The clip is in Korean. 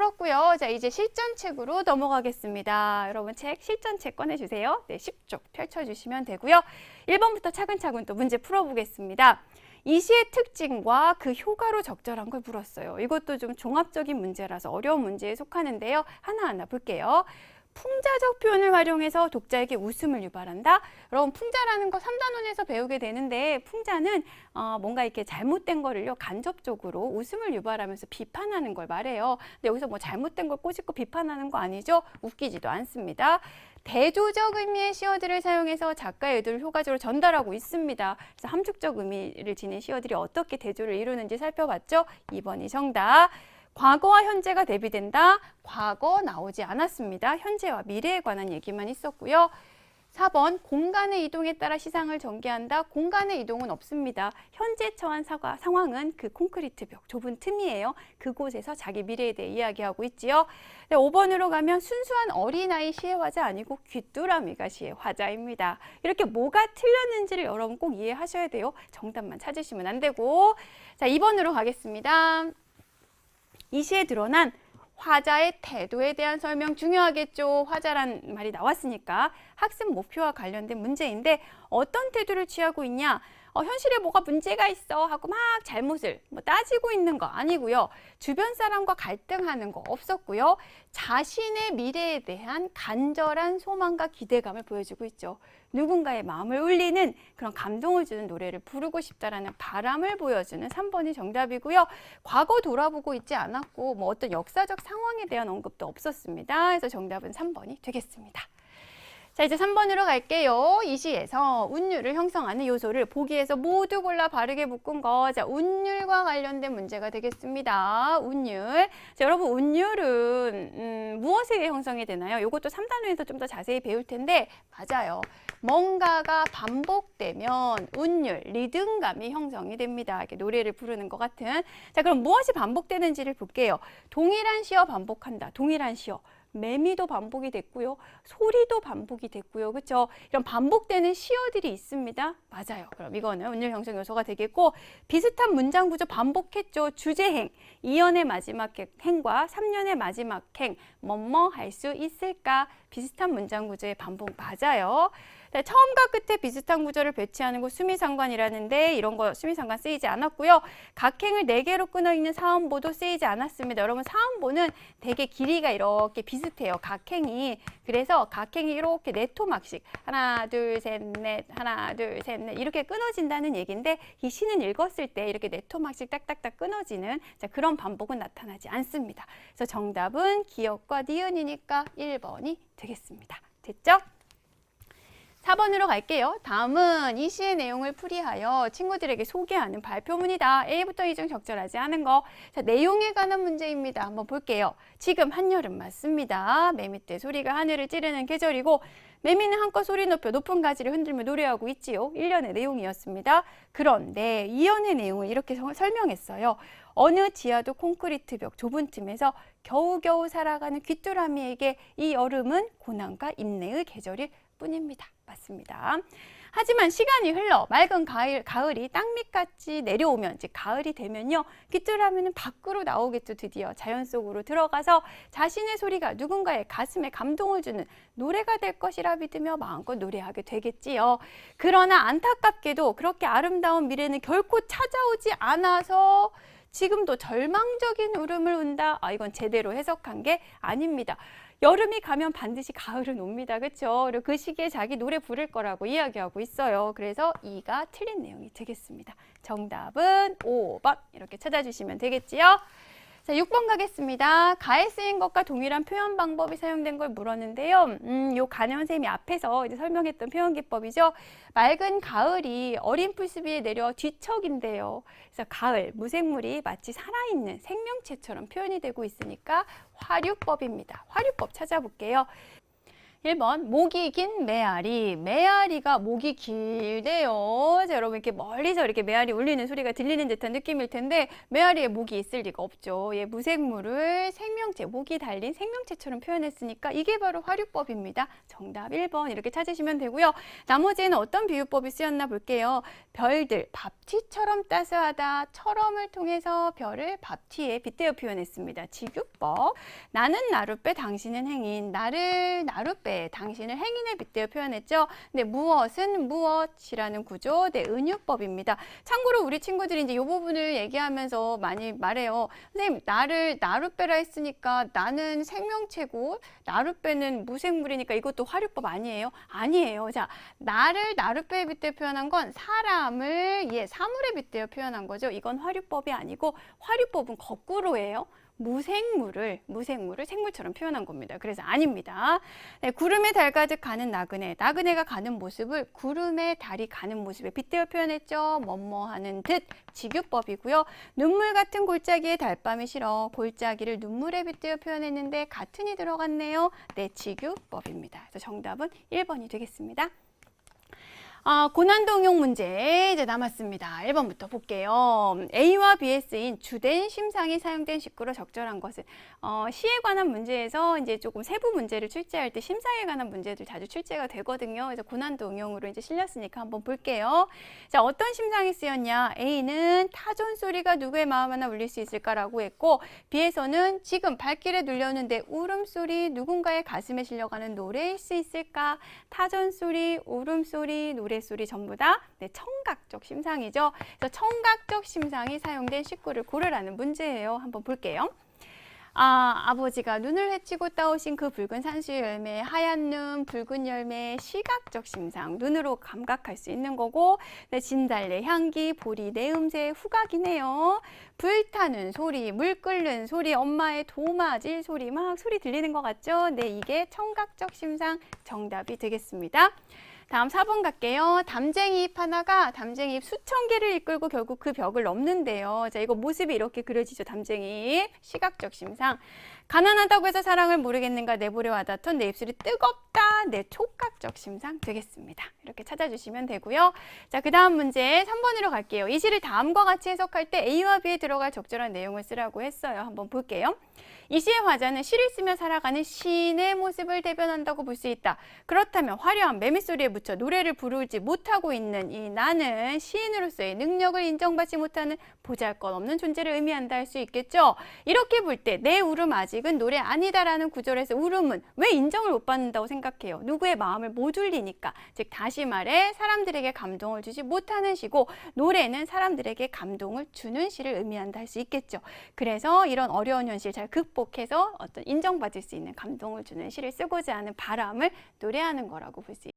풀었고요. 자, 이제 실전책으로 넘어가겠습니다. 여러분 책, 실전책 꺼내주세요. 네, 10쪽 펼쳐주시면 되고요. 1번부터 차근차근 또 문제 풀어보겠습니다. 이 시의 특징과 그 효과로 적절한 걸 물었어요. 이것도 좀 종합적인 문제라서 어려운 문제에 속하는데요. 하나하나 볼게요. 풍자적 표현을 활용해서 독자에게 웃음을 유발한다. 여러분 풍자라는 거 3단원에서 배우게 되는데 풍자는 뭔가 이렇게 잘못된 거를요 간접적으로 웃음을 유발하면서 비판하는 걸 말해요. 근데 여기서 뭐 잘못된 걸 꼬집고 비판하는 거 아니죠? 웃기지도 않습니다. 대조적 의미의 시어들을 사용해서 작가의 의도를 효과적으로 전달하고 있습니다. 그래서 함축적 의미를 지닌 시어들이 어떻게 대조를 이루는지 살펴봤죠? 2번이 정답. 과거와 현재가 대비된다. 과거 나오지 않았습니다. 현재와 미래에 관한 얘기만 있었고요. 4번 공간의 이동에 따라 시상을 전개한다. 공간의 이동은 없습니다. 현재 처한 상황은 그 콘크리트 벽, 좁은 틈이에요. 그곳에서 자기 미래에 대해 이야기하고 있지요. 네, 5번으로 가면 순수한 어린아이 시의 화자 아니고 귀뚜라미가 시의 화자입니다. 이렇게 뭐가 틀렸는지를 여러분 꼭 이해하셔야 돼요. 정답만 찾으시면 안 되고. 자, 2번으로 가겠습니다. 이 시에 드러난 화자의 태도에 대한 설명 중요하겠죠. 화자란 말이 나왔으니까 학습 목표와 관련된 문제인데 어떤 태도를 취하고 있냐? 현실에 뭐가 문제가 있어 하고 막 잘못을 따지고 있는 거 아니고요. 주변 사람과 갈등하는 거 없었고요. 자신의 미래에 대한 간절한 소망과 기대감을 보여주고 있죠. 누군가의 마음을 울리는 그런 감동을 주는 노래를 부르고 싶다라는 바람을 보여주는 3번이 정답이고요. 과거 돌아보고 있지 않았고 어떤 역사적 상황에 대한 언급도 없었습니다. 그래서 정답은 3번이 되겠습니다. 자, 이제 3번으로 갈게요. 이 시에서 운율을 형성하는 요소를 보기에서 모두 골라 바르게 묶은 거. 자, 운율과 관련된 문제가 되겠습니다. 운율. 자, 여러분 운율은 무엇에 형성이 되나요? 이것도 3단원에서 좀 더 자세히 배울 텐데 맞아요. 뭔가가 반복되면 운율, 리듬감이 형성이 됩니다. 이렇게 노래를 부르는 것 같은. 자, 그럼 무엇이 반복되는지를 볼게요. 동일한 시어 반복한다. 동일한 시어. 매미도 반복이 됐고요. 소리도 반복이 됐고요. 그렇죠? 이런 반복되는 시어들이 있습니다. 맞아요. 그럼 이거는 운율 형성 요소가 되겠고 비슷한 문장 구조 반복했죠. 주제행, 2년의 마지막 행과 3년의 마지막 행, 뭐뭐 할 수 있을까? 비슷한 문장 구조의 반복 맞아요. 네, 처음과 끝에 비슷한 구조를 배치하는 거 수미상관이라는데 이런 거 수미상관 쓰이지 않았고요. 각행을 4개로 끊어 읽는 사음보도 쓰이지 않았습니다. 여러분 사음보는 되게 길이가 이렇게 비슷해요. 각행이. 그래서 각행이 이렇게 4토막씩 하나 둘 셋 넷 하나 둘 셋 넷 이렇게 끊어진다는 얘기인데 이 시는 읽었을 때 이렇게 4토막씩 딱딱딱 끊어지는 그런 반복은 나타나지 않습니다. 그래서 정답은 기역과 니은이니까 1번이 되겠습니다. 됐죠? 4번으로 갈게요. 다음은 이 시의 내용을 풀이하여 친구들에게 소개하는 발표문이다. A부터 E 중 적절하지 않은 거. 자, 내용에 관한 문제입니다. 한번 볼게요. 지금 한여름 맞습니다. 매미떼 소리가 하늘을 찌르는 계절이고 매미는 한껏 소리 높여 높은 가지를 흔들며 노래하고 있지요. 1년의 내용이었습니다. 그런데 2년의 내용을 이렇게 설명했어요. 어느 지하도 콘크리트 벽 좁은 틈에서 겨우겨우 살아가는 귀뚜라미에게 이 여름은 고난과 인내의 계절일 뿐입니다. 맞습니다. 하지만 시간이 흘러 맑은 가을이 땅밑같이 내려오면 즉 가을이 되면요. 귀뚜라미는 밖으로 나오겠죠. 드디어 자연 속으로 들어가서 자신의 소리가 누군가의 가슴에 감동을 주는 노래가 될 것이라 믿으며 마음껏 노래하게 되겠지요. 그러나 안타깝게도 그렇게 아름다운 미래는 결코 찾아오지 않아서 지금도 절망적인 울음을 운다. 이건 제대로 해석한 게 아닙니다. 여름이 가면 반드시 가을은 옵니다. 그렇죠? 그리고 그 시기에 자기 노래 부를 거라고 이야기하고 있어요. 그래서 2가 틀린 내용이 되겠습니다. 정답은 5번 이렇게 찾아주시면 되겠지요. 자, 6번 가겠습니다. 가에 쓰인 것과 동일한 표현 방법이 사용된 걸 물었는데요. 요 가는 선생님이 앞에서 이제 설명했던 표현 기법이죠. 맑은 가을이 어린 풀숲 위에 내려 뒤척인데요. 그래서 가을, 무생물이 마치 살아있는 생명체처럼 표현이 되고 있으니까 화류법입니다. 화류법 찾아볼게요. 1번 목이 긴 메아리. 메아리가 목이 길대요. 자, 여러분 이렇게 멀리서 이렇게 메아리 울리는 소리가 들리는 듯한 느낌일 텐데 메아리에 목이 있을 리가 없죠. 예, 무생물을 생명체, 목이 달린 생명체처럼 표현했으니까 이게 바로 화류법입니다. 정답 1번 이렇게 찾으시면 되고요. 나머지는 어떤 비유법이 쓰였나 볼게요. 별들, 밥티처럼 따스하다. 처럼을 통해서 별을 밥티에 빗대어 표현했습니다. 직유법. 나는 나룻배, 당신은 행인. 나를 나룻배, 당신을 행인에 빗대어 표현했죠. 네, 무엇은 무엇이라는 구조, 네, 은유법입니다. 참고로 우리 친구들이 이제 이 부분을 얘기하면서 많이 말해요. 선생님, 나를 나룻배라 했으니까 나는 생명체고 나룻배는 무생물이니까 이것도 화류법 아니에요? 아니에요. 자, 나를 나룻배에 빗대어 표현한 건 사람을 사물에 빗대어 표현한 거죠. 이건 화류법이 아니고 화류법은 거꾸로예요. 무생물을 생물처럼 표현한 겁니다. 그래서 아닙니다. 네, 구름에 달 가득 가는 나그네. 나그네가 가는 모습을 구름에 달이 가는 모습에 빗대어 표현했죠. 뭐뭐 하는 듯. 직유법이고요. 눈물 같은 골짜기에 달밤이 실어. 골짜기를 눈물에 빗대어 표현했는데 같은이 들어갔네요. 네, 직유법입니다. 그래서 정답은 1번이 되겠습니다. 고난도 응용 문제 이제 남았습니다. 1번부터 볼게요. A와 B에 쓰인 주된 심상이 사용된 식구로 적절한 것은 시에 관한 문제에서 이제 조금 세부 문제를 출제할 때 심상에 관한 문제들 자주 출제가 되거든요. 그래서 고난도 응용으로 이제 실렸으니까 한번 볼게요. 자, 어떤 심상이 쓰였냐? A는 타전 소리가 누구의 마음 하나 울릴 수 있을까라고 했고, B에서는 지금 발길에 눌렸는데 울음소리 누군가의 가슴에 실려가는 노래일 수 있을까? 타전 소리, 울음소리, 노래소리 전부 다 네, 청각적 심상이죠. 그래서 청각적 심상이 사용된 식구를 고르라는 문제예요. 한번 볼게요. 아버지가 눈을 헤치고 따오신 그 붉은 산수 열매, 하얀 눈, 붉은 열매, 시각적 심상, 눈으로 감각할 수 있는 거고, 네, 진달래 향기, 보리, 내음새, 후각이네요. 불타는 소리, 물 끓는 소리, 엄마의 도마질 소리, 막 소리 들리는 것 같죠? 네, 이게 청각적 심상 정답이 되겠습니다. 다음 4번 갈게요. 담쟁이 잎 하나가 담쟁이 잎 수천 개를 이끌고 결국 그 벽을 넘는데요. 자, 이거 모습이 이렇게 그려지죠. 담쟁이 잎, 시각적 심상. 가난하다고 해서 사랑을 모르겠는가 내보려 하다턴 내 입술이 뜨겁다. 내 촉각적 심상 되겠습니다. 이렇게 찾아주시면 되고요. 자, 그 다음 문제 3번으로 갈게요. 이 시를 다음과 같이 해석할 때 A와 B에 들어갈 적절한 내용을 쓰라고 했어요. 한번 볼게요. 이 시의 화자는 시를 쓰며 살아가는 시인의 모습을 대변한다고 볼 수 있다. 그렇다면 화려한 매미소리에 묻혀 노래를 부르지 못하고 있는 이 나는 시인으로서의 능력을 인정받지 못하는 보잘것없는 존재를 의미한다 할 수 있겠죠. 이렇게 볼 때 내 울음 아직은 노래 아니다라는 구절에서 울음은 왜 인정을 못 받는다고 생각해요? 누구의 마음을 못 울리니까. 즉 다시 말해 사람들에게 감동을 주지 못하는 시고 노래는 사람들에게 감동을 주는 시를 의미한다 할 수 있겠죠. 그래서 이런 어려운 현실 잘 극복해서 어떤 인정받을 수 있는 감동을 주는 시를 쓰고자 하는 바람을 노래하는 거라고 볼 수